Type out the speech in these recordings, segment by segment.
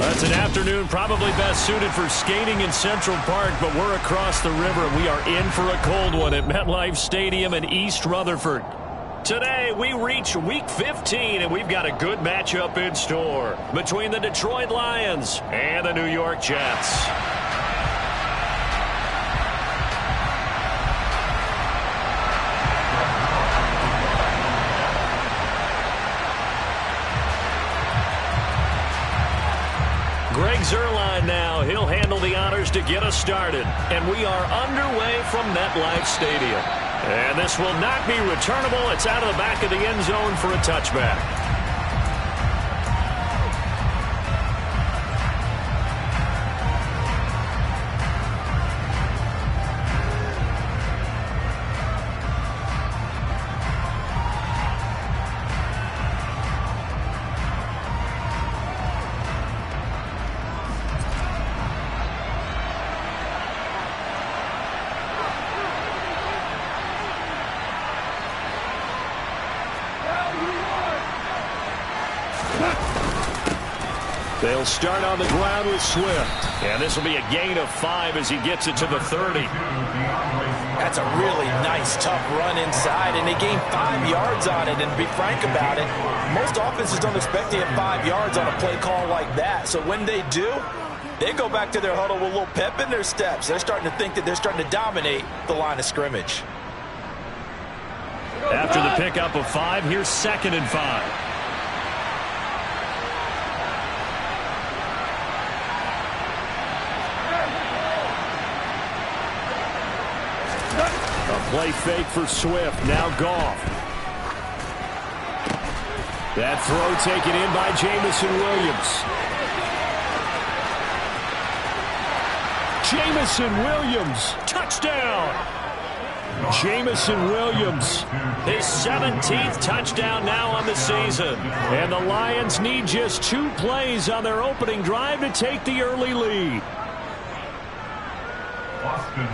That's an afternoon probably best suited for skating in Central Park, but we're across the river. We are in for a cold one at MetLife Stadium in East Rutherford. Today, we reach Week 15, and we've got a good matchup in store between the Detroit Lions and the New York Jets. Greg Zuerlein now. He'll handle the honors to get us started. And we are underway from MetLife Stadium. And this will not be returnable. It's out of the back of the end zone for a touchback. They'll start on the ground with Swift. And this will be a gain of 5 as he gets it to the 30. That's a really nice, tough run inside, and they gained 5 yards on it. And to be frank about it, most offenses don't expect to get 5 yards on a play call like that. So when they do, they go back to their huddle with a little pep in their steps. They're starting to think that they're starting to dominate the line of scrimmage. After the pickup of 5, here's 2nd and 5. Play fake for Swift. Now Goff. That throw taken in by Jameson Williams. Jameson Williams. Touchdown. Jameson Williams. His 17th touchdown now on the season. And the Lions need just 2 plays on their opening drive to take the early lead.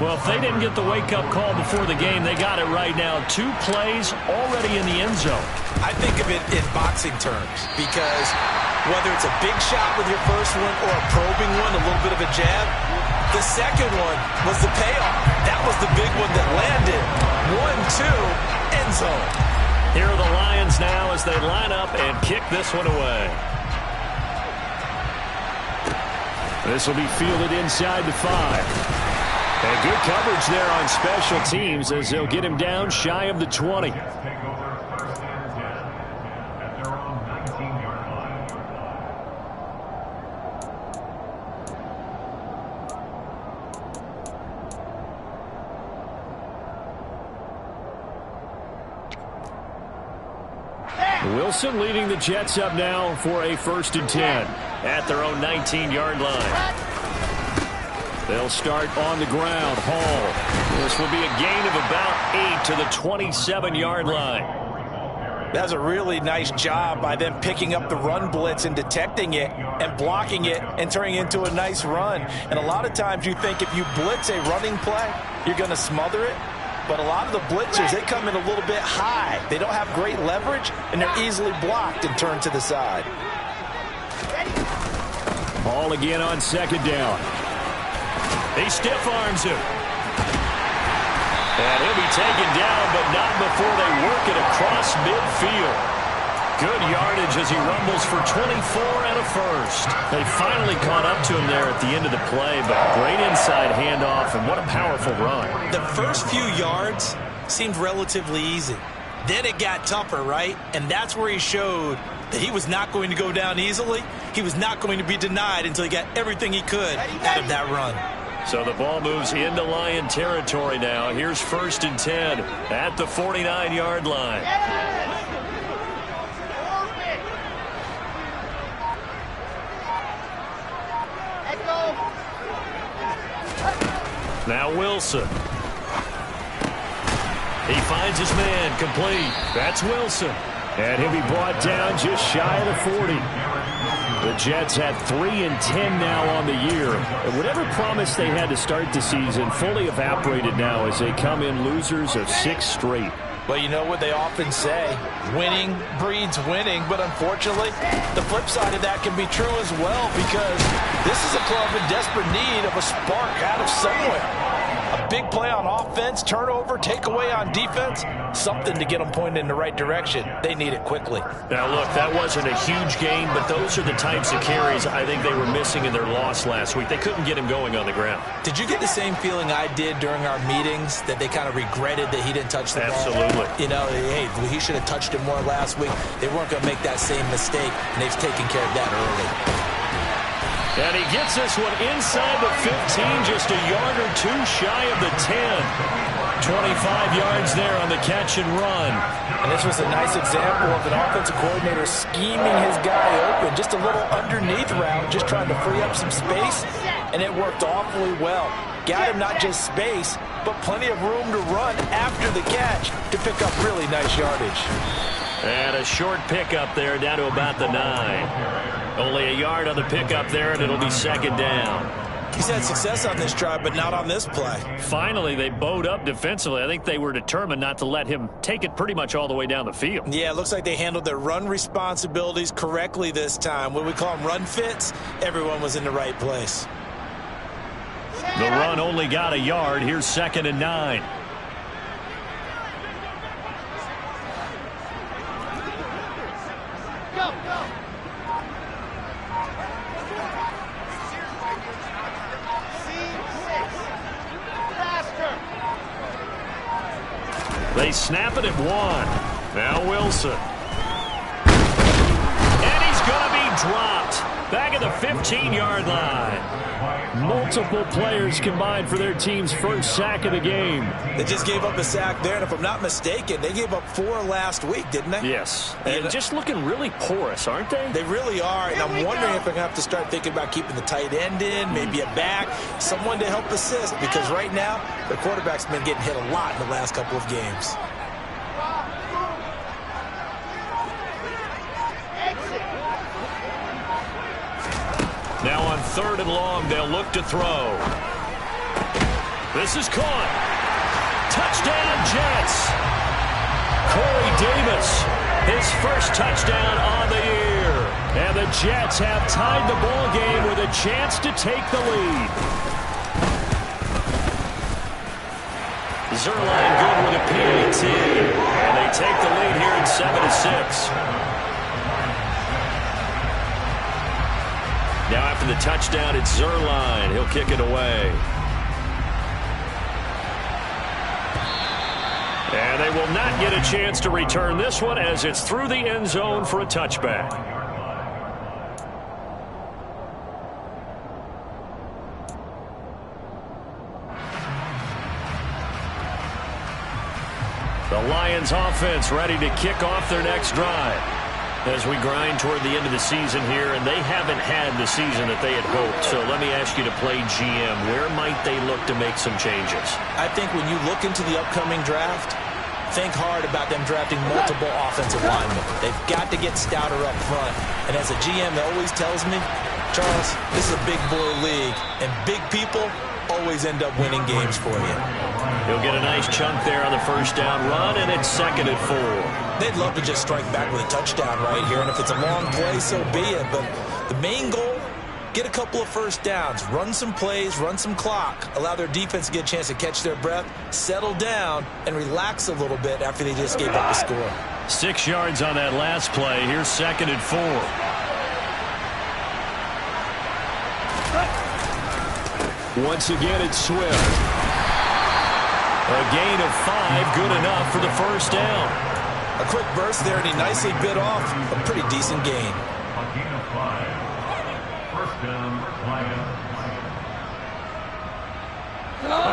Well, if they didn't get the wake-up call before the game, they got it right now. 2 plays already in the end zone. I think of it in boxing terms because whether it's a big shot with your first one or a probing one, a little bit of a jab, the second one was the payoff. That was the big one that landed. 1-2, end zone. Here are the Lions now as they line up and kick this one away. This will be fielded inside the 5. And good coverage there on special teams as they'll get him down shy of the 20. Wilson leading the Jets up now for a 1st and 10 at their own 19-yard line. They'll start on the ground. Hall. This will be a gain of about 8 to the 27-yard line. That's a really nice job by them picking up the run blitz and detecting it and blocking it and turning it into a nice run. And a lot of times you think if you blitz a running play, you're going to smother it. But a lot of the blitzers, they come in a little bit high. They don't have great leverage, and they're easily blocked and turned to the side. Hall again on 2nd down. He stiff arms him. And he'll be taken down, but not before they work it across midfield. Good yardage as he rumbles for 24 and a 1st. They finally caught up to him there at the end of the play, but great inside handoff, and what a powerful run. The first few yards seemed relatively easy. Then it got tougher, right? And that's where he showed that he was not going to go down easily. He was not going to be denied until he got everything he could out of that run. So the ball moves into Lion territory now. Here's 1st and 10 at the 49-yard line. Now Wilson. He finds his man complete. That's Wilson. And he'll be brought down just shy of the 40. The Jets had 3 and 10 now on the year. And whatever promise they had to start the season fully evaporated now as they come in losers of 6 straight. Well, you know what they often say, winning breeds winning, but unfortunately, the flip side of that can be true as well, because this is a club in desperate need of a spark out of somewhere. A big play on offense, turnover, takeaway on defense, something to get them pointed in the right direction. They need it quickly. Now, look, that wasn't a huge gain, but those are the types of carries I think they were missing in their loss last week. They couldn't get him going on the ground. Did you get the same feeling I did during our meetings, that they kind of regretted that he didn't touch the ball? Absolutely. You know, hey, he should have touched it more last week. They weren't going to make that same mistake, and they've taken care of that early. And he gets this one inside the 15, just a yard or two shy of the 10. 25 yards there on the catch and run. And this was a nice example of an offensive coordinator scheming his guy open. Just a little underneath route, just trying to free up some space, and it worked awfully well. Got him not just space, but plenty of room to run after the catch to pick up really nice yardage. And a short pickup there down to about the 9. Only a yard on the pickup there, and it'll be second down. He's had success on this drive, but not on this play. Finally, they bowed up defensively. I think they were determined not to let him take it pretty much all the way down the field. Yeah, it looks like they handled their run responsibilities correctly this time. When we call them run fits, everyone was in the right place. The run only got a yard. Here's second and 9. They snap it at 1. Now Wilson. And he's going to be dropped. Back at the 15-yard line. Multiple players combined for their team's first sack of the game. They just gave up a sack there, and if I'm not mistaken, they gave up 4 last week, didn't they? Yes. And just looking really porous, aren't they? They really are, and I'm wondering if they're going to have to start thinking about keeping the tight end in, maybe a back, someone to help assist, because right now, the quarterback's been getting hit a lot in the last couple of games. Now on 3rd and long, they'll look to throw. This is caught. Touchdown, Jets. Corey Davis, his first touchdown on the year. And the Jets have tied the ball game with a chance to take the lead. Zuerlein good with a PAT. And they take the lead here at 7-6. Now after the touchdown, it's Zuerlein. He'll kick it away. And they will not get a chance to return this one as it's through the end zone for a touchback. The Lions offense ready to kick off their next drive as we grind toward the end of the season here, and they haven't had the season that they had hoped. So let me ask you to play GM. Where might they look to make some changes? I think when you look into the upcoming draft, think hard about them drafting multiple offensive linemen. They've got to get stouter up front. And as a GM that always tells me, Charles, this is a big boy league, and big people always end up winning games for you. He'll get a nice chunk there on the first down run, and it's 2nd and 4. They'd love to just strike back with a touchdown right here, and if it's a long play, so be it. But the main goal, get a couple of first downs, run some plays, run some clock, allow their defense to get a chance to catch their breath, settle down, and relax a little bit after they just gave up the score. 6 yards on that last play. Here's 2nd and 4. Once again, it's Swift. A gain of 5, good enough for the first down. A quick burst there, and he nicely bit off a pretty decent gain. A gain of 5. First down, Lions.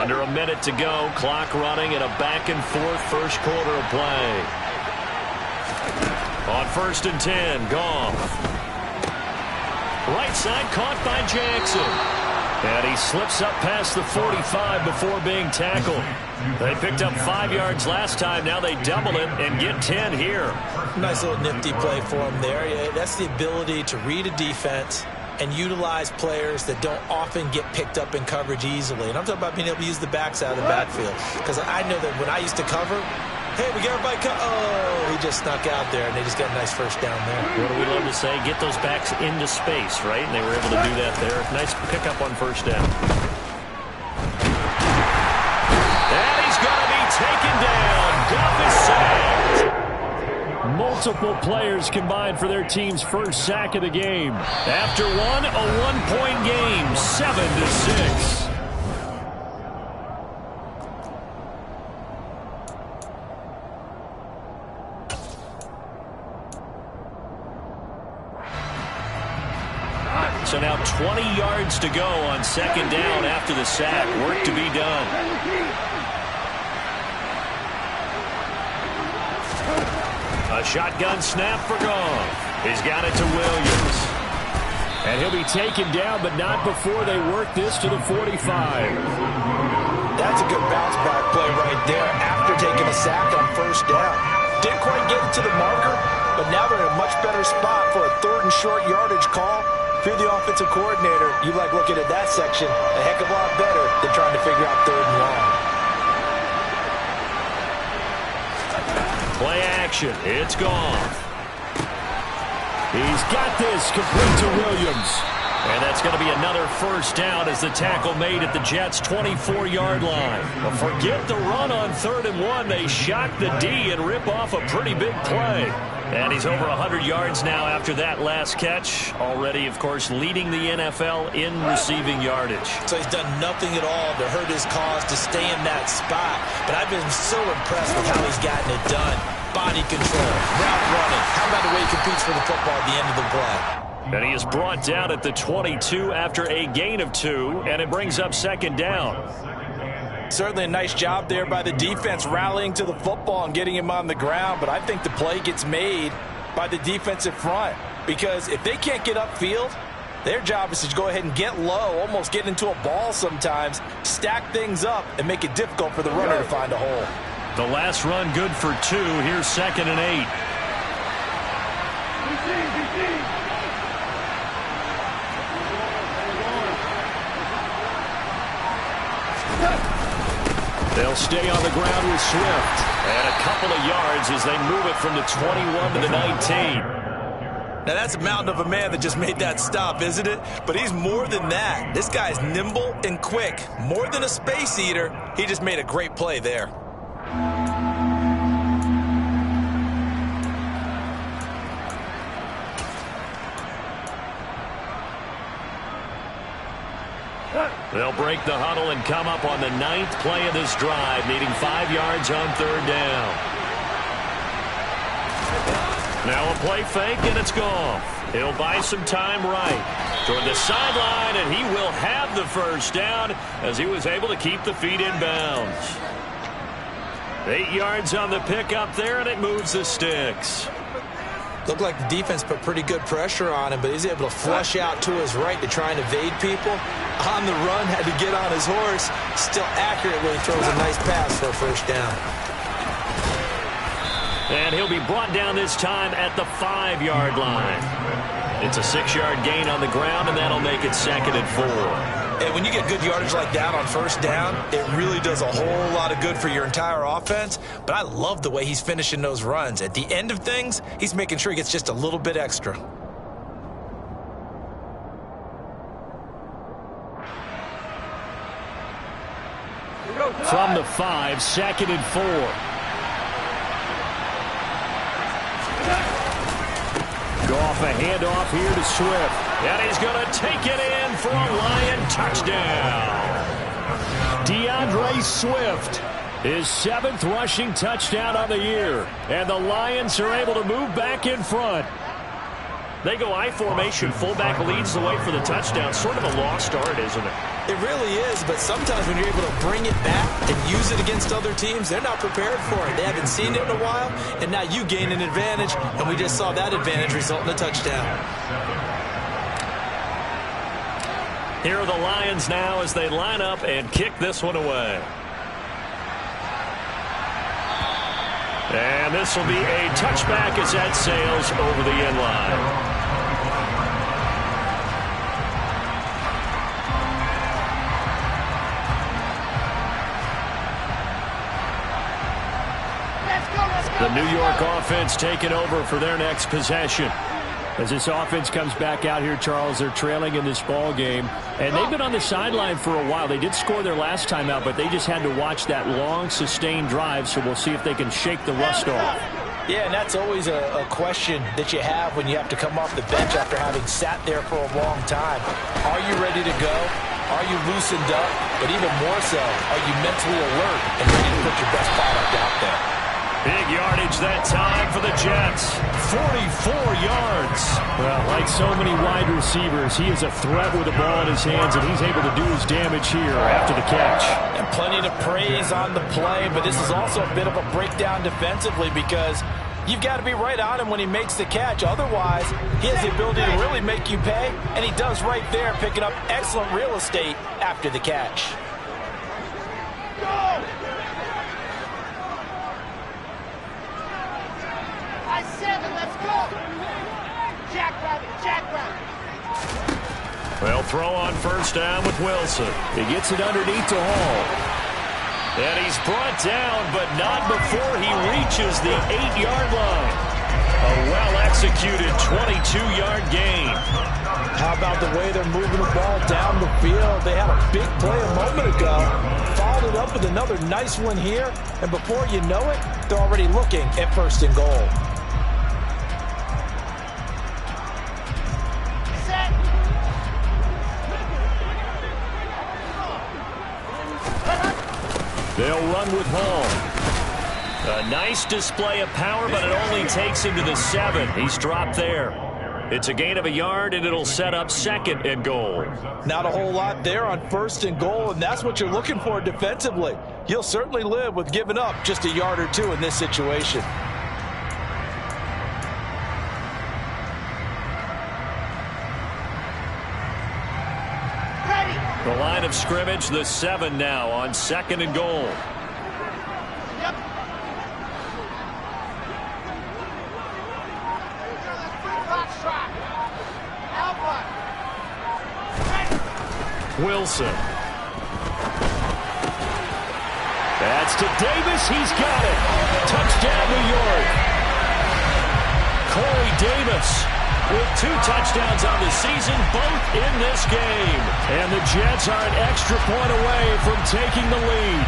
Under a minute to go, clock running, and a back-and-forth first quarter of play. On 1st and 10, Goff. Right side caught by Jackson. And he slips up past the 45 before being tackled. They picked up 5 yards last time. Now they double it and get 10 here. Nice little nifty play for him there. Yeah, that's the ability to read a defense and utilize players that don't often get picked up in coverage easily. And I'm talking about being able to use the backs out of the backfield. Because I know that when I used to cover, Hey, we got everybody oh, he just snuck out there, and they just got a nice first down there. What do we love to say? Get those backs into space, right? And they were able to do that there. Nice pickup on first down. And he's going to be taken down. Goff is sacked. Multiple players combined for their team's first sack of the game. After one, a one-point game, 7-6. So now 20 yards to go on second down after the sack. Work to be done. A shotgun snap for Goff. He's got it to Williams. And he'll be taken down, but not before they work this to the 45. That's a good bounce back play right there after taking a sack on first down. Didn't quite get it to the marker, but now they're in a much better spot for a third and short yardage call. If you're the offensive coordinator, you like looking at that section a heck of a lot better than trying to figure out third and long. Play action. It's Goff. He's got this complete to Williams. And that's going to be another first down as the tackle made at the Jets' 24-yard line. But forget the run on 3rd and 1. They shock the D and rip off a pretty big play. And he's over 100 yards now after that last catch. Already, of course, leading the NFL in receiving yardage. So he's done nothing at all to hurt his cause to stay in that spot. But I've been so impressed with how he's gotten it done. Body control, route running. How about the way he competes for the football at the end of the play? And he is brought down at the 22 after a gain of 2, and it brings up second down. Certainly a nice job there by the defense rallying to the football and getting him on the ground, but I think the play gets made by the defensive front because if they can't get upfield, their job is to go ahead and get low, almost get into a ball sometimes, stack things up, and make it difficult for the runner to find a hole. The last run good for 2. Here's 2nd and 8. They'll stay on the ground with Swift. And a couple of yards as they move it from the 21 to the 19. Now, that's a mountain of a man that just made that stop, isn't it? But he's more than that. This guy's nimble and quick. More than a space eater, he just made a great play there. They'll break the huddle and come up on the 9th play of this drive, needing 5 yards on 3rd down. Now a play fake, and it's Goff. He'll buy some time right toward the sideline, and he will have the first down as he was able to keep the feet in bounds. 8 yards on the pickup there, and it moves the sticks. Looked like the defense put pretty good pressure on him, but he's able to flush out to his right to try and evade people. On the run, had to get on his horse. Still accurate when he throws a nice pass for a first down. And he'll be brought down this time at the 5-yard line. It's a 6-yard gain on the ground, and that'll make it 2nd and 4. And when you get good yardage like that on first down, it really does a whole lot of good for your entire offense. But I love the way he's finishing those runs. At the end of things, he's making sure he gets just a little bit extra. From the 5, 2nd and 4. Goff a handoff here to Swift. And he's going to take it in for a Lion touchdown. DeAndre Swift, his 7th rushing touchdown on the year. And the Lions are able to move back in front. They go I formation. Fullback leads the way for the touchdown. Sort of a lost art, isn't it? It really is, but sometimes when you're able to bring it back and use it against other teams, they're not prepared for it. They haven't seen it in a while, and now you gain an advantage, and we just saw that advantage result in a touchdown. Here are the Lions now as they line up and kick this one away. And this will be a touchback as that sails over the end line. The New York offense taking over for their next possession. As this offense comes back out here, Charles, they're trailing in this ball game. And they've been on the sideline for a while. They did score their last time out, but they just had to watch that long, sustained drive. So we'll see if they can shake the rust off. Yeah, and that's always a question that you have when you have to come off the bench after having sat there for a long time. Are you ready to go? Are you loosened up? But even more so, are you mentally alert and ready to put your best product out there? Big yardage that time for the Jets. 44 yards. Well, like so many wide receivers, he is a threat with the ball in his hands, and he's able to do his damage here after the catch. And plenty to praise on the play, but this is also a bit of a breakdown defensively because you've got to be right on him when he makes the catch. Otherwise, he has the ability to really make you pay, and he does right there, picking up excellent real estate after the catch. Go! Let's go! Jackrabbit! Well, throw on first down with Wilson. He gets it underneath to Hall. And he's brought down, but not before he reaches the 8-yard line. A well-executed 22-yard gain. How about the way they're moving the ball down the field? They had a big play a moment ago. Followed it up with another nice one here. And before you know it, they're already looking at first and goal. They'll run with Hall. A nice display of power, but it only takes him to the 7. He's dropped there. It's a gain of a yard, and it'll set up second and goal. Not a whole lot there on first and goal, and that's what you're looking for defensively. You'll certainly live with giving up just a yard or two in this situation. The line of scrimmage, the 7 now on second and goal. Yep. Wilson. That's to Davis. He's got it. Touchdown, New York. Corey Davis with 2 touchdowns on the season, both in this game. And the Jets are an extra point away from taking the lead.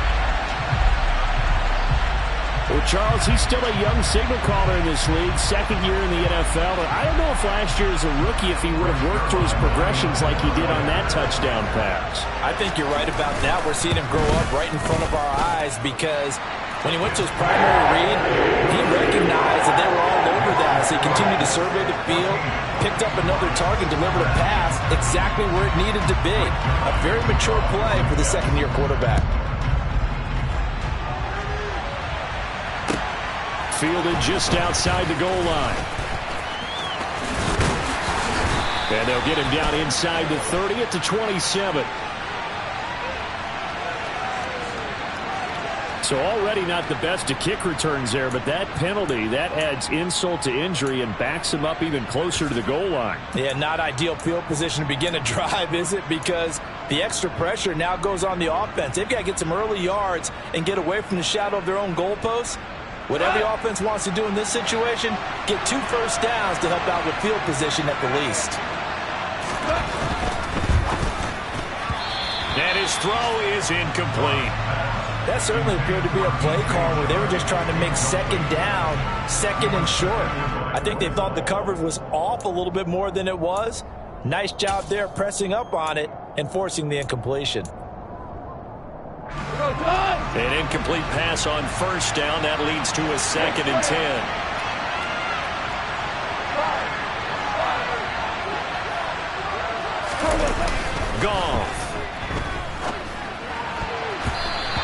Well, Charles, he's still a young signal caller in this league, second year in the NFL. But I don't know if last year as a rookie, if he would have worked through his progressions like he did on that touchdown pass. I think you're right about that. We're seeing him grow up right in front of our eyes because when he went to his primary read, he recognized that they were all over that as he continued to survey the field, picked up another target, delivered a pass exactly where it needed to be. A very mature play for the second-year quarterback. Fielded just outside the goal line. And they'll get him down inside the 30 at the 27. So already not the best of kick returns there, but that penalty, that adds insult to injury and backs him up even closer to the goal line. Yeah, not ideal field position to begin a drive, is it? Because the extra pressure now goes on the offense. They've got to get some early yards and get away from the shadow of their own goalposts. What every offense wants to do in this situation, get 2 first downs to help out with field position at the least. And his throw is incomplete. That certainly appeared to be a play call where they were just trying to make second down, second and short. I think they thought the coverage was off a little bit more than it was. Nice job there pressing up on it and forcing the incompletion. An incomplete pass on first down. That leads to a 2nd and 10. Goff.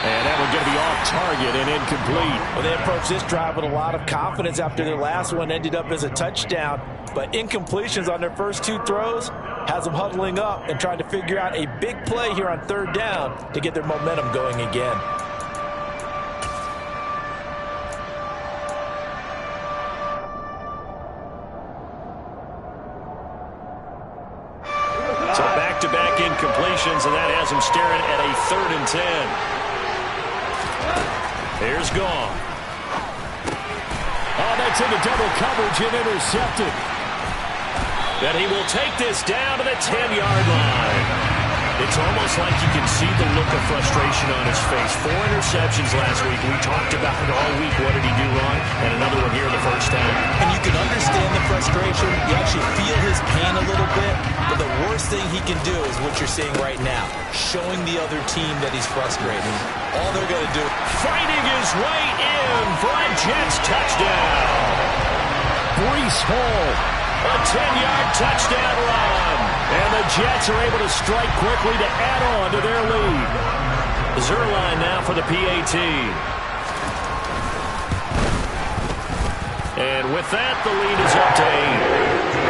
And that one going to be off target and incomplete. Well, they approached this drive with a lot of confidence after their last one ended up as a touchdown. But incompletions on their first 2 throws has them huddling up and trying to figure out a big play here on 3rd down to get their momentum going again. So back-to-back incompletions, and that has them staring at a 3rd and 10. Here's Goff. gets into double coverage and intercepted. And he will take this down to the 10-yard line. It's almost like you can see the look of frustration on his face. 4 interceptions last week. We talked about it all week. What did he do wrong? And another one here in the first half. And you can understand the frustration. You actually feel his pain a little bit. But the worst thing he can do is what you're seeing right now, showing the other team that he's frustrated. All they're going to do. Fighting his way in for a Jets touchdown. Breece Hall, a 10-yard touchdown run. And the Jets are able to strike quickly to add on to their lead. Zuerlein now for the PAT. And with that, the lead is up to 8.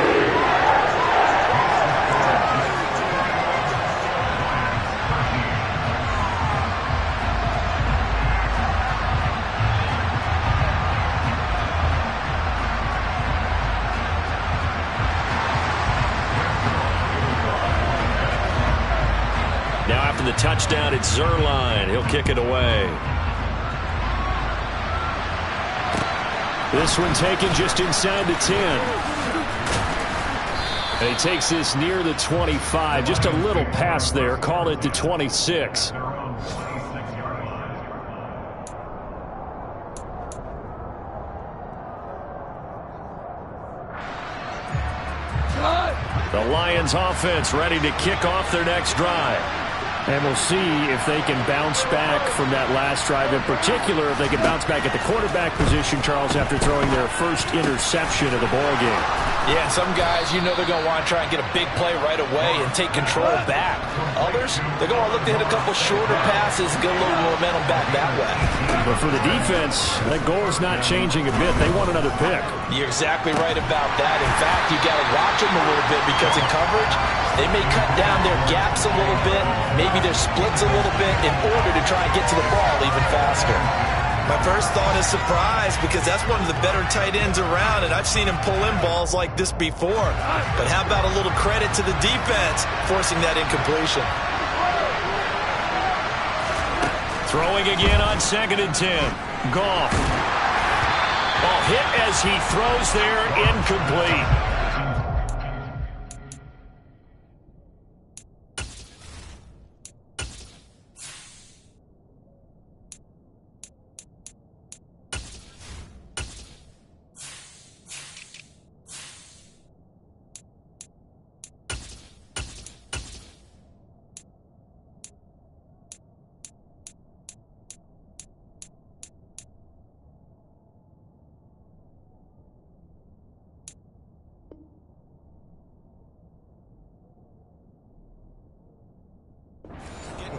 The touchdown, it's Zuerlein. He'll kick it away. This one taken just inside the 10. And he takes this near the 25. Just a little pass there. Call it the 26. The Lions offense ready to kick off their next drive. And we'll see if they can bounce back from that last drive. In particular, if they can bounce back at the quarterback position, Charles, after throwing their first interception of the ballgame. Yeah, some guys, you know they're going to want to try and get a big play right away and take control back. Others, they're going to look to hit a couple shorter passes, get a little momentum back that way. But for the defense, that goal is not changing a bit. They want another pick. You're exactly right about that. In fact, you got to watch them a little bit because in coverage, they may cut down their gaps a little bit, maybe their splits a little bit in order to try and get to the ball even faster. My first thought is surprise because that's one of the better tight ends around, and I've seen him pull in balls like this before. But how about a little credit to the defense forcing that incompletion? Throwing again on 2nd and 10. Goff. Ball hit as he throws there, incomplete.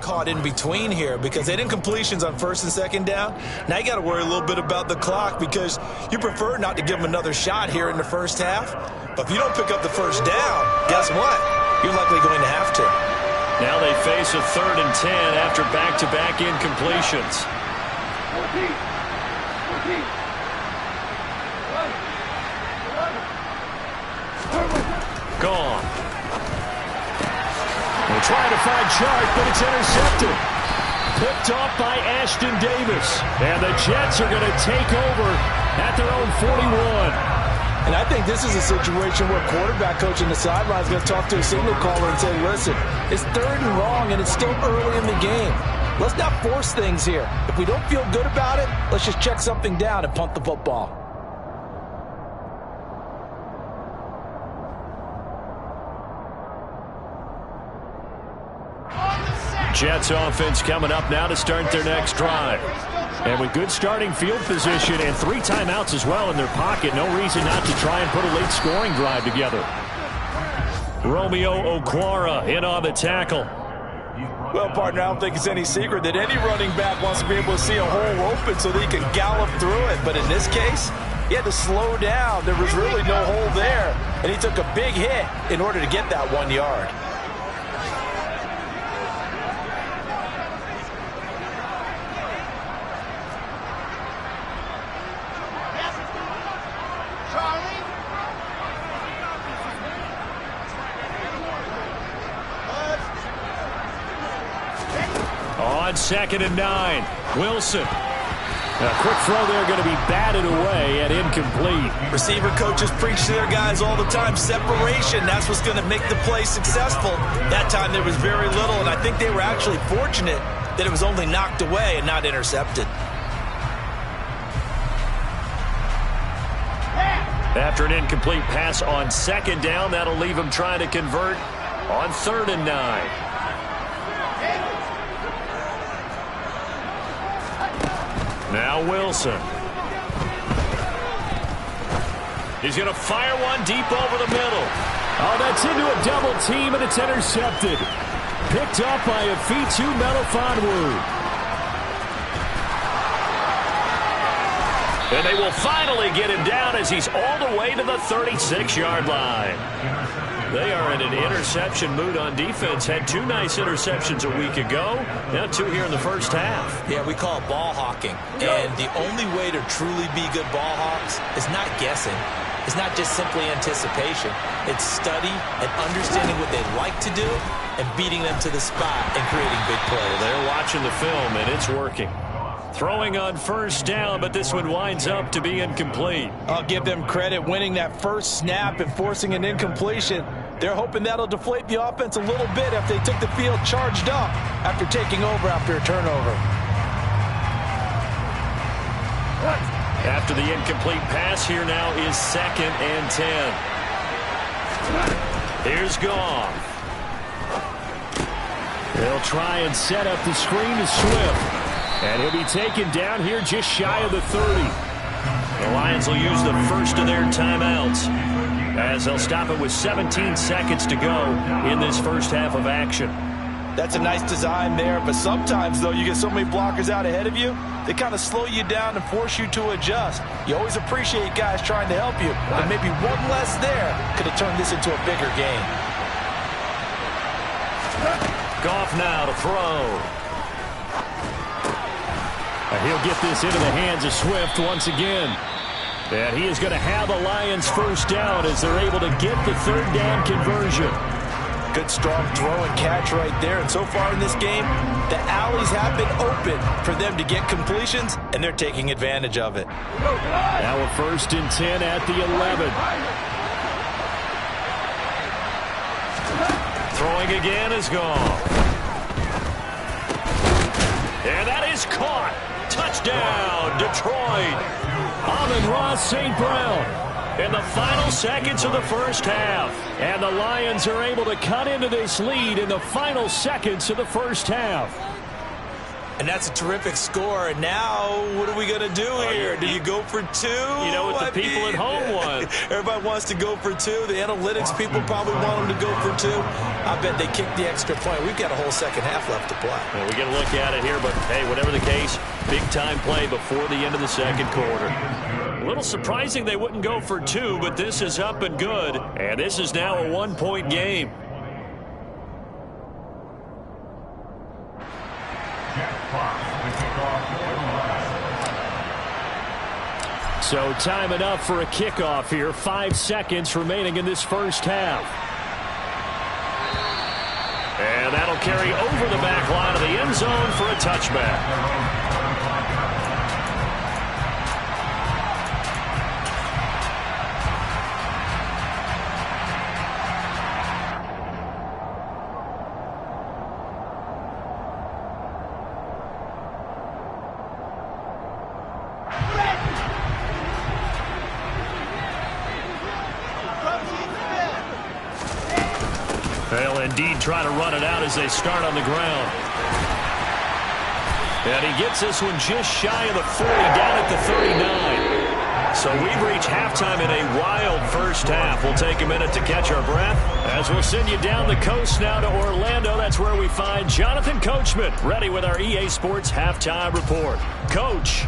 Caught in between here because they didn't completions on 1st and 2nd down. Now you got to worry a little bit about the clock because you prefer not to give them another shot here in the first half. But if you don't pick up the first down, guess what? You're likely going to have to. Now they face a 3rd and 10 after back-to-back incompletions. Gone. They're trying to find Chark, but it's intercepted. Picked off by Ashton Davis. And the Jets are going to take over at their own 41. And I think this is a situation where quarterback coach on the sideline is going to talk to a signal caller and say, listen, it's 3rd and long, and it's still early in the game. Let's not force things here. If we don't feel good about it, let's just check something down and punt the football. Jets offense coming up now to start their next drive. And with good starting field position and 3 timeouts as well in their pocket, no reason not to try and put a late scoring drive together. Romeo Okwara in on the tackle. Well, partner, I don't think it's any secret that any running back wants to be able to see a hole open so that he can gallop through it. But in this case, he had to slow down. There was really no hole there. And he took a big hit in order to get that 1 yard. On 2nd and 9, Wilson. A quick throw there going to be batted away and incomplete. Receiver coaches preach to their guys all the time. Separation, that's what's going to make the play successful. That time there was very little, and I think they were actually fortunate that it was only knocked away and not intercepted. After an incomplete pass on second down, that'll leave him trying to convert on 3rd and 9. Now Wilson. He's going to fire one deep over the middle. Oh, that's into a double team, and it's intercepted. Picked up by Afitu Melifonwu. And they will finally get him down as he's all the way to the 36-yard line. They are in an interception mood on defense. Had 2 nice interceptions a week ago. Now 2 here in the first half. Yeah, we call it ball hawking. And the only way to truly be good ball hawks is not guessing. It's not just simply anticipation. It's study and understanding what they like to do and beating them to the spot and creating big plays. They're watching the film, and it's working. Throwing on 1st down, but this one winds up to be incomplete. I'll give them credit winning that first snap and forcing an incompletion. They're hoping that'll deflate the offense a little bit if they took the field charged up after taking over after a turnover. After the incomplete pass, here now is 2nd and 10. Here's Goff. They'll try and set up the screen to Swift. And he'll be taken down here just shy of the 30. The Lions will use the first of their timeouts as they'll stop it with 17 seconds to go in this first half of action. That's a nice design there, but sometimes, though, you get so many blockers out ahead of you, they kind of slow you down and force you to adjust. You always appreciate guys trying to help you, but maybe one less there could have turned this into a bigger game. Goff now to throw. He'll get this into the hands of Swift once again. And he is going to have a Lions first down as they're able to get the 3rd down conversion. Good strong throw and catch right there. And so far in this game, the alleys have been open for them to get completions, and they're taking advantage of it. Now a 1st and 10 at the 11. Throwing again is gone. And that is caught. Touchdown, Detroit. Amon-Ra St. Brown in the final seconds of the first half. And the Lions are able to cut into this lead in the final seconds of the first half. And that's a terrific score. And now, what are we going to do here? Do you go for 2? You know what the people at home want. Everybody wants to go for 2. The analytics people probably want them to go for 2. I bet they kicked the extra point. We've got a whole second half left to play. Well, we get a look at it here, but hey, whatever the case, big-time play before the end of the second quarter. A little surprising they wouldn't go for 2, but this is up and good. And this is now a 1-point game. So time enough for a kickoff here. 5 seconds remaining in this first half. And that'll carry over the back line of the end zone for a touchback. They'll indeed try to run it out as they start on the ground. And he gets this one just shy of the 40, down at the 39. So we've reached halftime in a wild first half. We'll take a minute to catch our breath as we'll send you down the coast now to Orlando. That's where we find Jonathan Coachman, ready with our EA Sports Halftime Report. Coach.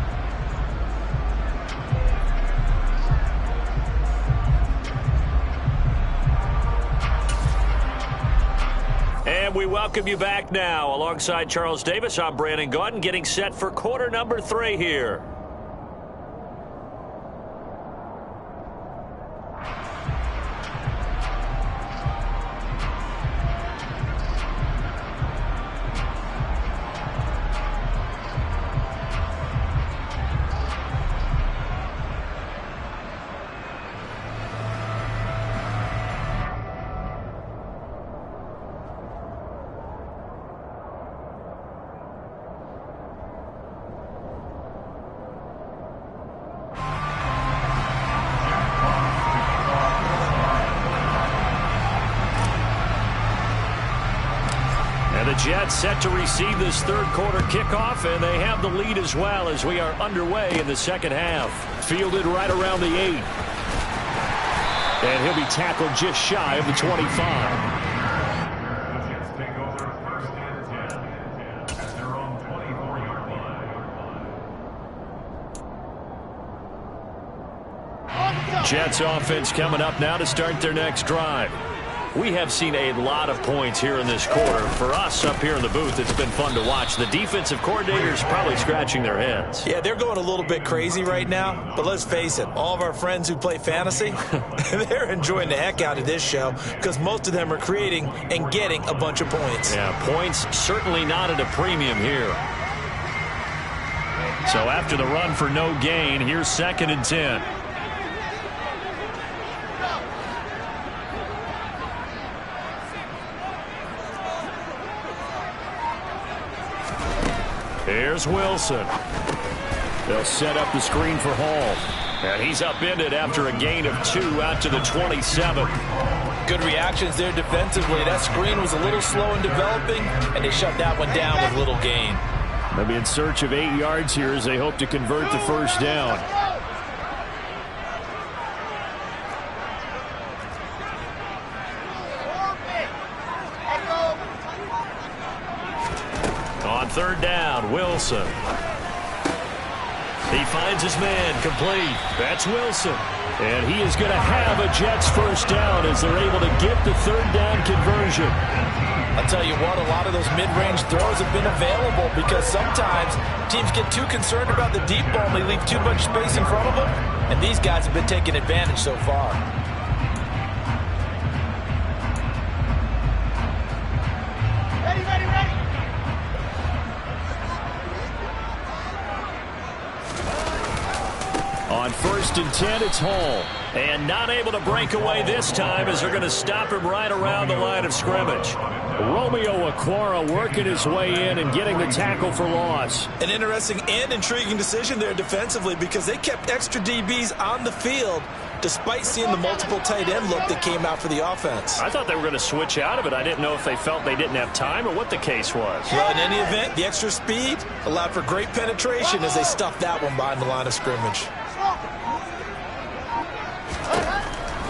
And we welcome you back now. Alongside Charles Davis, I'm Brandon Gaudin, getting set for quarter number 3 here. And the Jets set to receive this third quarter kickoff, and they have the lead as well as we are underway in the second half. Fielded right around the 8. And he'll be tackled just shy of the 25. Jets offense coming up now to start their next drive. We have seen a lot of points here in this quarter. For us up here in the booth, it's been fun to watch. The defensive coordinators probably scratching their heads. Yeah, they're going a little bit crazy right now. But let's face it, all of our friends who play fantasy, they're enjoying the heck out of this show because most of them are creating and getting a bunch of points. Yeah, points certainly not at a premium here. So after the run for no gain, here's 2nd and 10. Here's Wilson. They'll set up the screen for Hall. And he's upended after a gain of 2 out to the 27. Good reactions there defensively. That screen was a little slow in developing, and they shut that one down with little gain. They'll be in search of 8 yards here as they hope to convert the first down. On 3rd down, Wilson. He finds his man complete. That's Wilson. And he is going to have a Jets first down as they're able to get the 3rd down conversion. I'll tell you what, a lot of those mid-range throws have been available because sometimes teams get too concerned about the deep ball and they leave too much space in front of them. And these guys have been taking advantage so far. On 1st and 10, it's Hall. And not able to break away this time as they're going to stop him right around the line of scrimmage. Romeo Okwara working his way in and getting the tackle for loss. An interesting and intriguing decision there defensively because they kept extra DBs on the field despite seeing the multiple tight end look that came out for the offense. I thought they were going to switch out of it. I didn't know if they felt they didn't have time or what the case was. Well, in any event, the extra speed allowed for great penetration as they stuffed that one behind the line of scrimmage.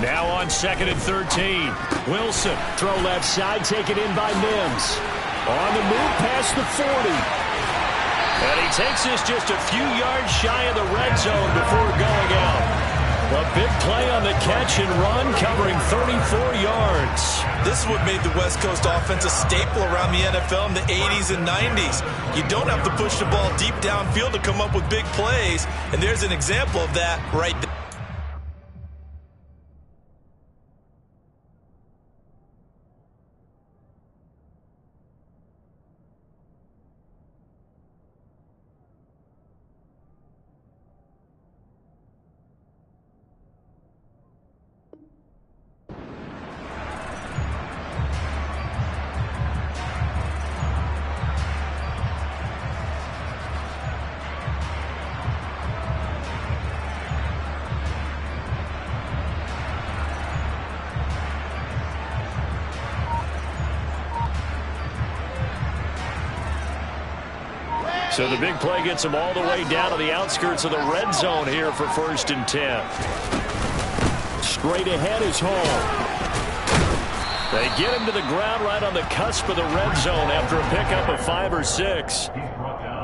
Now on 2nd and 13. Wilson, throw left side, taken in by Mims. On the move past the 40. And he takes this just a few yards shy of the red zone before going out. A big play on the catch and run, covering 34 yards. This is what made the West Coast offense a staple around the NFL in the 80s and 90s. You don't have to push the ball deep downfield to come up with big plays, and there's an example of that right there. So the big play gets him all the way down to the outskirts of the red zone here for 1st and 10. Straight ahead is Hall. They get him to the ground right on the cusp of the red zone after a pickup of 5 or 6.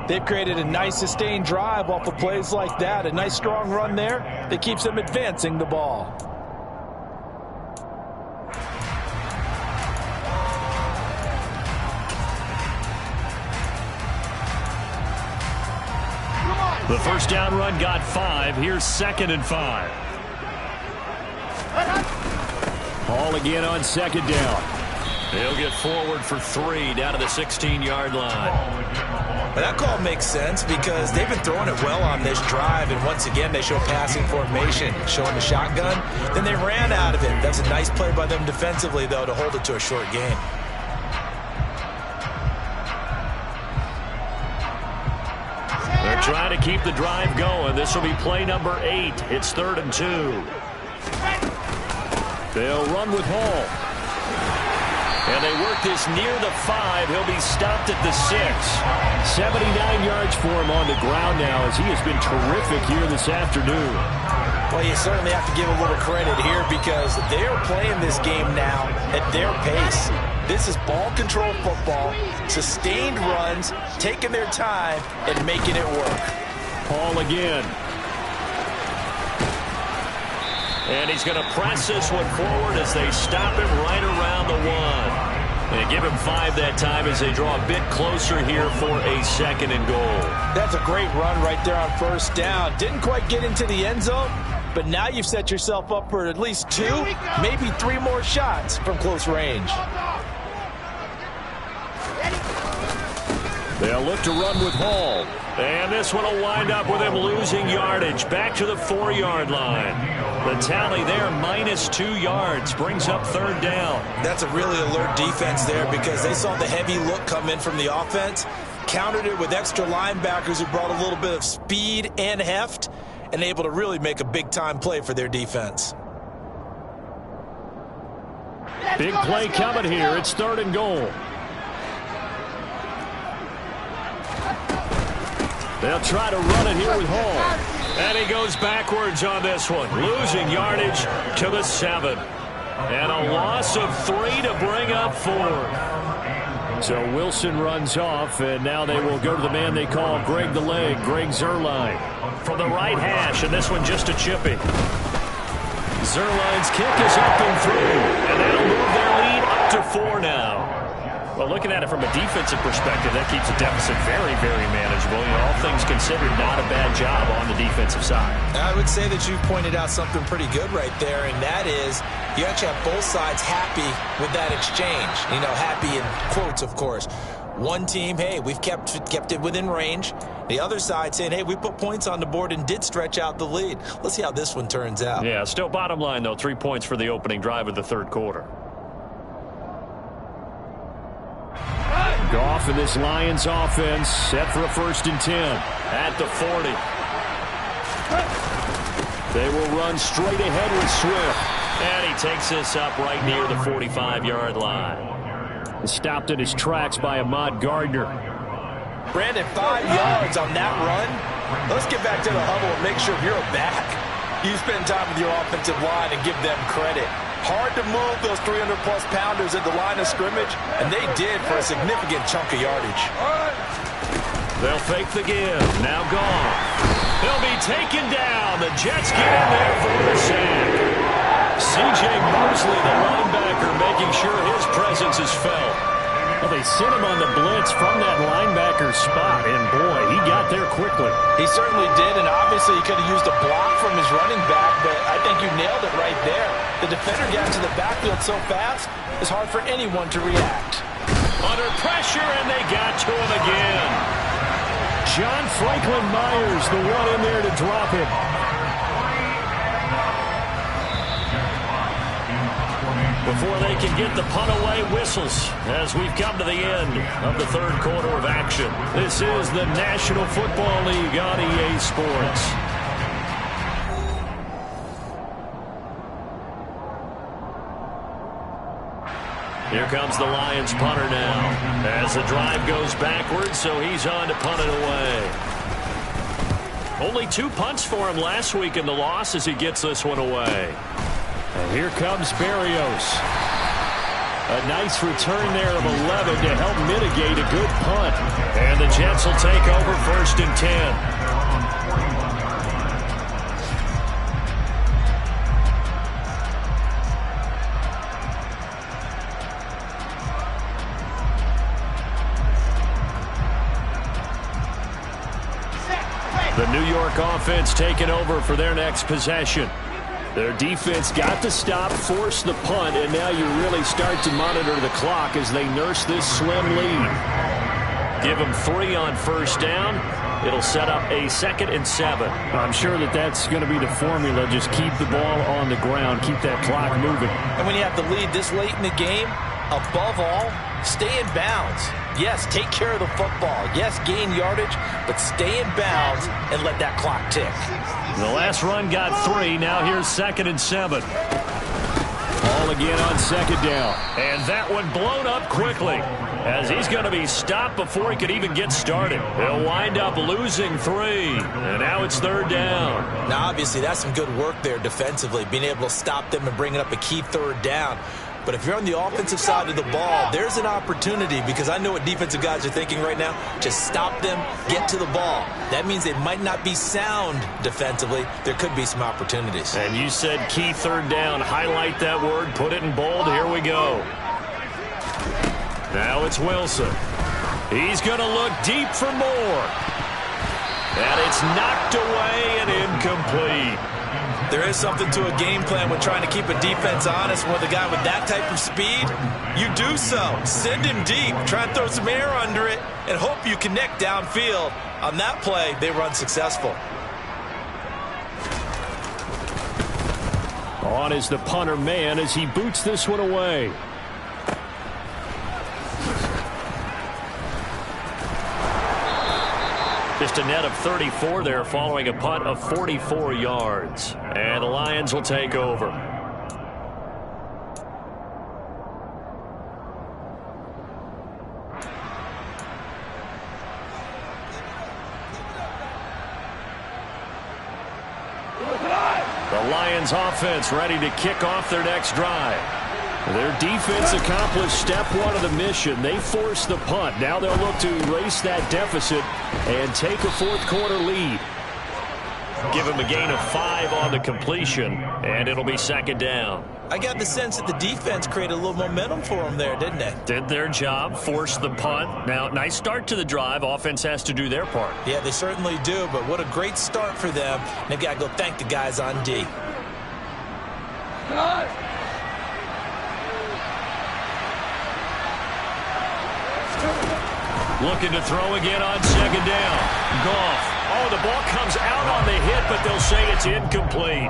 They've created a nice sustained drive off of plays like that. A nice strong run there that keeps them advancing the ball. The first down run got 5. Here's 2nd and 5. Hall again on 2nd down. He'll get forward for 3 down to the 16-yard line. Well, that call makes sense because they've been throwing it well on this drive, and once again they show passing formation, showing the shotgun. Then they ran out of it. That's a nice play by them defensively, though, to hold it to a short gain. They're trying to keep the drive going. This will be play number 8. It's 3rd and 2. They'll run with Hall. And they work this near the 5. He'll be stopped at the 6. 79 yards for him on the ground now as he has been terrific here this afternoon. Well, you certainly have to give a little credit here because they're playing this game now at their pace. This is ball control football, sustained runs, taking their time and making it work. Paul again. And he's going to press this one forward as they stop him right around the 1. And give him 5 that time as they draw a bit closer here for a 2nd and goal. That's a great run right there on first down. Didn't quite get into the end zone, but now you've set yourself up for at least 2, maybe 3 more shots from close range. They'll look to run with Hall. And this one will wind up with him losing yardage back to the 4-yard line. The tally there, -2 yards, brings up 3rd down. That's a really alert defense there because they saw the heavy look come in from the offense, countered it with extra linebackers who brought a little bit of speed and heft, and able to really make a big-time play for their defense. Big play coming here. It's 3rd and goal. They'll try to run it here with Hall. And he goes backwards on this one, losing yardage to the 7. And a loss of 3 to bring up 4. So Wilson runs off, and now they will go to the man they call Greg the Leg, Greg Zuerlein. From the right hash, and this one just a chippy. Zuerlein's kick is up and through, and that'll move their lead up to 4 now. Well, looking at it from a defensive perspective, that keeps the deficit very, very manageable. You know, all things considered, not a bad job on the defensive side. I would say that you've pointed out something pretty good right there, and that is you actually have both sides happy with that exchange. You know, happy in quotes, of course. One team, hey, we've kept it within range. The other side saying, hey, we put points on the board and did stretch out the lead. Let's see how this one turns out. Yeah, still bottom line, though, 3 points for the opening drive of the 3rd quarter. Goff and this Lions offense set for a 1st and 10 at the 40. They will run straight ahead with Swift. And he takes this up right near the 45-yard line. Stopped in his tracks by Ahmad Gardner. Brandon, 5 yards on that run. Let's get back to the huddle and make sure you're back. You spend time with your offensive line and give them credit. Hard to move those 300-plus pounders at the line of scrimmage, and they did for a significant chunk of yardage. They'll fake the give. Now gone. He'll be taken down. The Jets get in there for the sack. C.J. Mosley, the linebacker, making sure his presence is felt. Well, they sent him on the blitz from that linebacker spot, and boy, he got there quickly. He certainly did, and obviously he could have used a block from his running back, but I think you nailed it right there. The defender got to the backfield so fast, it's hard for anyone to react. Under pressure, and they got to him again. John Franklin Myers, the one in there to drop it. Before they can get the punt away, whistles as we've come to the end of the 3rd quarter of action. This is the National Football League on EA Sports. Here comes the Lions punter now as the drive goes backwards, so he's on to punt it away. Only 2 punts for him last week in the loss as he gets this one away. And here comes Berrios. A nice return there of 11 to help mitigate a good punt. And the Jets will take over 1st and 10. The New York offense taking over for their next possession. Their defense got to stop, force the punt, and now you really start to monitor the clock as they nurse this slim lead. Give them 3 on 1st down. It'll set up a 2nd and 7. I'm sure that's going to be the formula. Just keep the ball on the ground, keep that clock moving. And when you have the lead this late in the game, above all, stay in bounds. Yes, take care of the football. Yes, gain yardage, but stay in bounds and let that clock tick. The last run got 3. Now here's 2nd and 7. Ball again on second down. And that one blown up quickly as he's going to be stopped before he could even get started. He'll wind up losing 3. And now it's third down. Now, obviously, that's some good work there defensively, being able to stop them and bringing up a key third down. But if you're on the offensive side of the ball, there's an opportunity, because I know what defensive guys are thinking right now. Just stop them, get to the ball. That means they might not be sound defensively. There could be some opportunities. And you said key third down. Highlight that word. Put it in bold. Here we go. Now it's Wilson. He's going to look deep for more. And it's knocked away and incomplete. There is something to a game plan with trying to keep a defense honest. With a guy with that type of speed, you do so. Send him deep. Try and throw some air under it and hope you connect downfield. On that play, they were unsuccessful. On is the punter man as he boots this one away. Just a net of 34 there following a punt of 44 yards. And the Lions will take over. The Lions offense ready to kick off their next drive. Their defense accomplished step 1 of the mission. They forced the punt. Now they'll look to erase that deficit and take a fourth-quarter lead. Give them a gain of 5 on the completion, and it'll be second down. I got the sense that the defense created a little momentum for them there, didn't they? Did their job, forced the punt. Now, nice start to the drive. Offense has to do their part. Yeah, they certainly do, but what a great start for them. They've got to go thank the guys on D. Looking to throw again on second down. Goff. Oh, the ball comes out on the hit, but they'll say it's incomplete.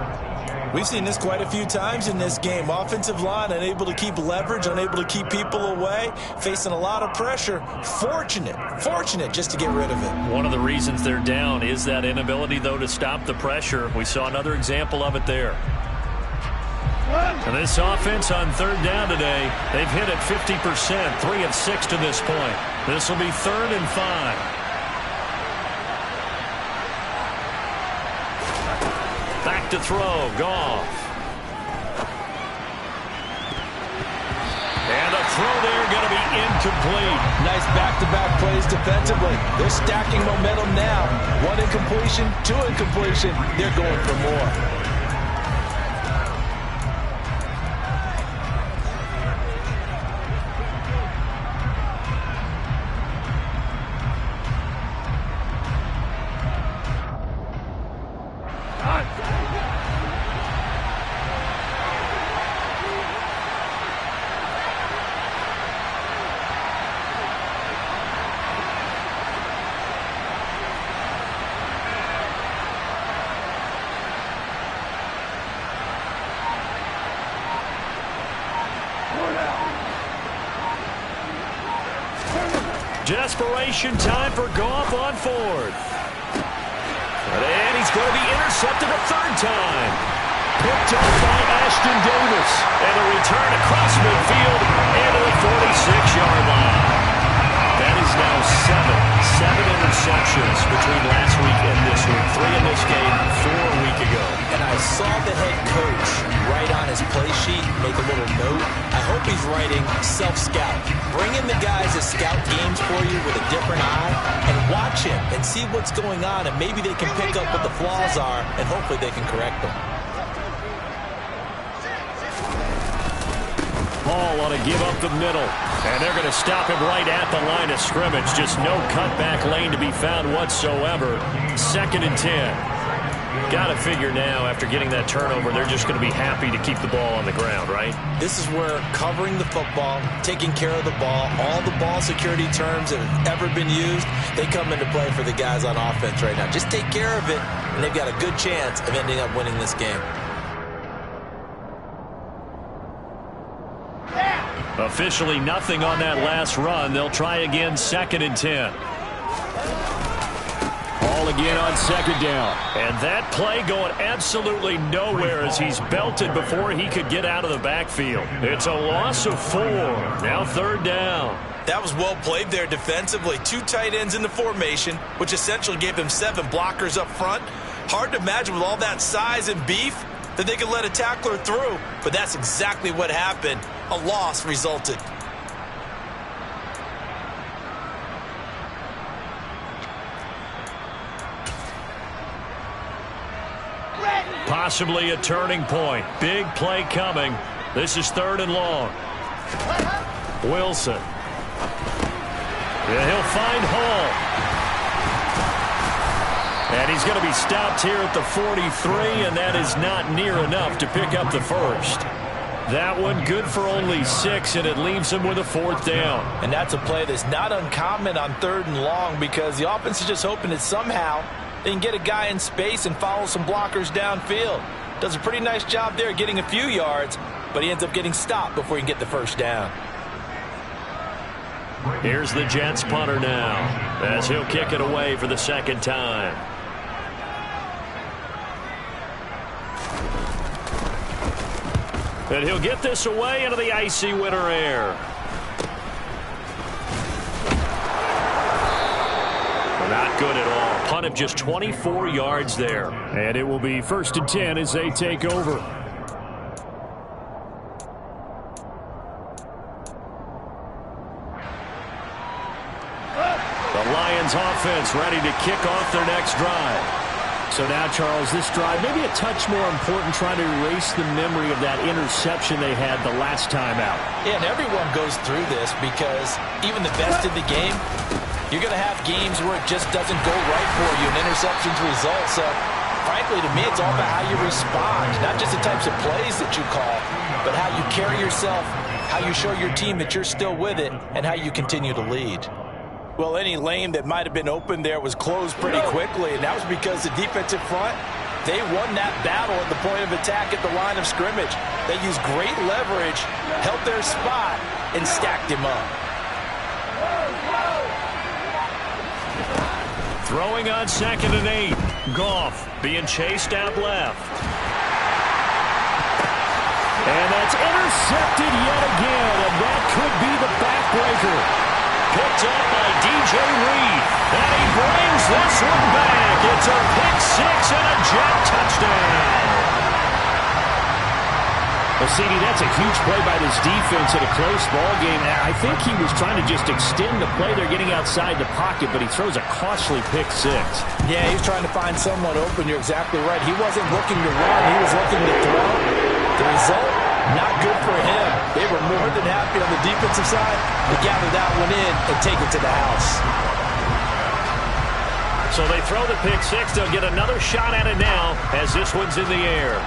We've seen this quite a few times in this game. Offensive line unable to keep leverage, unable to keep people away, facing a lot of pressure. Fortunate just to get rid of it. One of the reasons they're down is that inability, though, to stop the pressure. We saw another example of it there. And this offense on third down today, they've hit it 50%, 3 of 6 to this point. This will be 3rd and 5. Back to throw, Goff. And a throw there going to be incomplete. Nice back-to-back plays defensively. They're stacking momentum now. 1 incompletion, 2 incompletion. They're going for more. Desperation time for Goff on 4th. And he's going to be intercepted a 3rd time. Picked up by Ashton Davis. And a return across midfield into the 46-yard line. That is now 7 interceptions between last week and this week. 3 in this game, 4 a week ago. And I saw the head coach write on his play sheet, make a little note. I hope he's writing self-scout. Bring in the guys that scout games for you with a different eye and watch him and see what's going on, and maybe they can pick up what the flaws are, and hopefully they can correct them. Paul ought to give up the middle. And they're going to stop him right at the line of scrimmage. Just no cutback lane to be found whatsoever. 2nd and 10. Got to figure now, after getting that turnover, they're just going to be happy to keep the ball on the ground, right? This is where covering the football, taking care of the ball, all the ball security terms that have ever been used, they come into play for the guys on offense right now. Just take care of it, and they've got a good chance of ending up winning this game. Officially nothing on that last run. They'll try again, 2nd and 10. Ball again on second down. And that play going absolutely nowhere as he's belted before he could get out of the backfield. It's a loss of 4. Now third down. That was well played there defensively. 2 tight ends in the formation, which essentially gave them 7 blockers up front. Hard to imagine with all that size and beef that they could let a tackler through, but that's exactly what happened. A loss resulted. Possibly a turning point. Big play coming. This is third and long. Wilson. Yeah, he'll find Hall. And he's going to be stopped here at the 43, and that is not near enough to pick up the first. That one good for only 6, and it leaves him with a 4th down. And that's a play that's not uncommon on third and long because the offense is just hoping that somehow they can get a guy in space and follow some blockers downfield. Does a pretty nice job there getting a few yards, but he ends up getting stopped before he can get the first down. Here's the Jets punter now as he'll kick it away for the second time. And he'll get this away into the icy winter air. Not good at all. Punt of just 24 yards there. And it will be 1st and 10 as they take over. The Lions offense ready to kick off their next drive. So now, Charles, this drive maybe a touch more important, trying to erase the memory of that interception they had the last time out. Yeah, and everyone goes through this because even the best in the game, you're going to have games where it just doesn't go right for you and interceptions result. So, frankly, to me, it's all about how you respond, not just the types of plays that you call, but how you carry yourself, how you show your team that you're still with it, and how you continue to lead. Well, any lane that might have been open there was closed pretty quickly, and that was because the defensive front, they won that battle at the point of attack at the line of scrimmage. They used great leverage, held their spot, and stacked him up. Throwing on 2nd and 8. Goff being chased out left. And that's intercepted yet again, and that could be the backbreaker. Picked up by DJ Reed. And he brings this one back. It's a pick 6 and a Jet touchdown. Well, CD, that's a huge play by this defense in a close ball game. I think he was trying to just extend the play. They're getting outside the pocket, but he throws a costly pick 6. Yeah, he's trying to find someone open. You're exactly right. He wasn't looking to run. He was looking to throw. The result, not good for him. They were more than happy on the defensive side to gather that one in and take it to the house. So they throw the pick 6. They'll get another shot at it now as this one's in the air.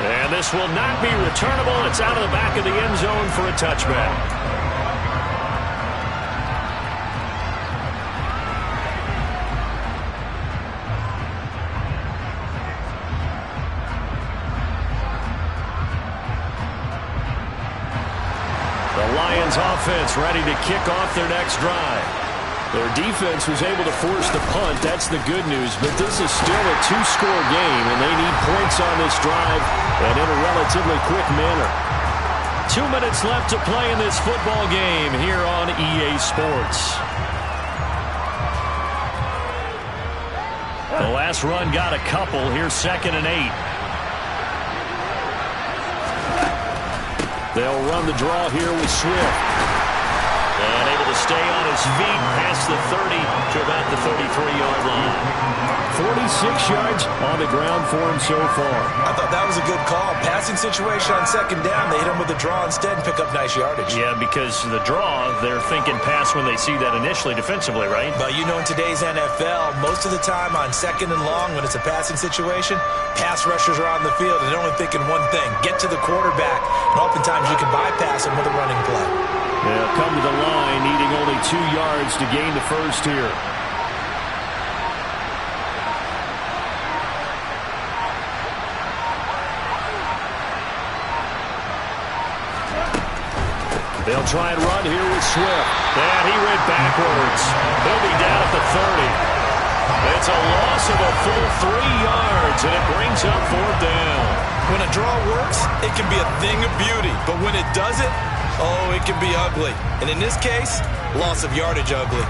And this will not be returnable. It's out of the back of the end zone for a touchback. Offense ready to kick off their next drive. Their defense was able to force the punt. That's the good news, but this is still a 2-score game, and they need points on this drive and in a relatively quick manner. 2 minutes left to play in this football game here on EA Sports. The last run got a couple. Here's 2nd and 8. They'll run the draw here with Swift. And able to stay on his feet past the 30 to about the 33-yard line. 46 yards on the ground for him so far. I thought that was a good call. Passing situation on 2nd down. They hit him with the draw instead and pick up nice yardage. Yeah, because the draw, they're thinking pass when they see that initially defensively, right? But you know, in today's NFL, most of the time on 2nd and long, when it's a passing situation, pass rushers are on the field and they're only thinking one thing, get to the quarterback. And oftentimes you can bypass him with a running play. They'll come to the line, needing only 2 yards to gain the first here. They'll try and run here with Swift. And he went backwards. He'll be down at the 30. It's a loss of a full 3 yards, and it brings up 4th down. When a draw works, it can be a thing of beauty. But when it doesn't, oh, it can be ugly. And in this case, loss of yardage ugly.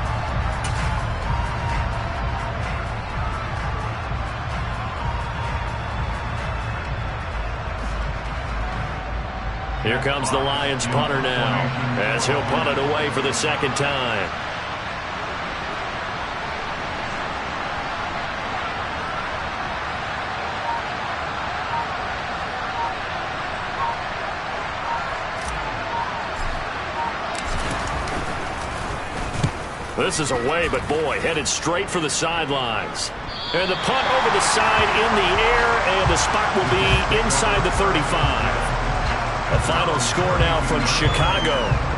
Here comes the Lions punter now, as he'll punt it away for the 2nd time. This is away, but boy, headed straight for the sidelines. And the punt over the side in the air, and the spot will be inside the 35. A final score now from Chicago,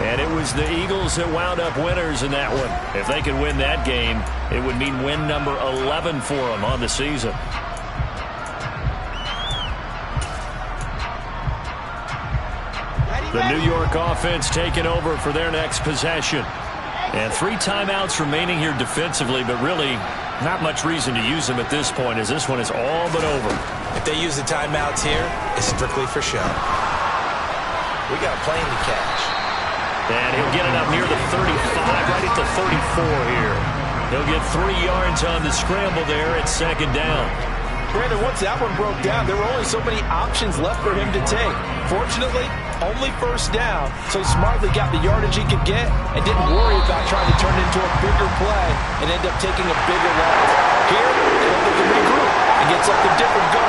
and it was the Eagles that wound up winners in that one. If they could win that game, it would mean win number 11 for them on the season. The New York offense taking over for their next possession. And 3 timeouts remaining here defensively, but really not much reason to use them at this point, as this one is all but over. If they use the timeouts here, it's strictly for show. We got a plane to catch. And he'll get it up near the 35, right at the 34 here. He'll get 3 yards on the scramble there at 2nd down. Brandon, once that one broke down, there were only so many options left for him to take. Fortunately, only 1st down, so he smartly got the yardage he could get and didn't worry about trying to turn it into a bigger play and end up taking a bigger loss. Here, they can regroup and get something different going.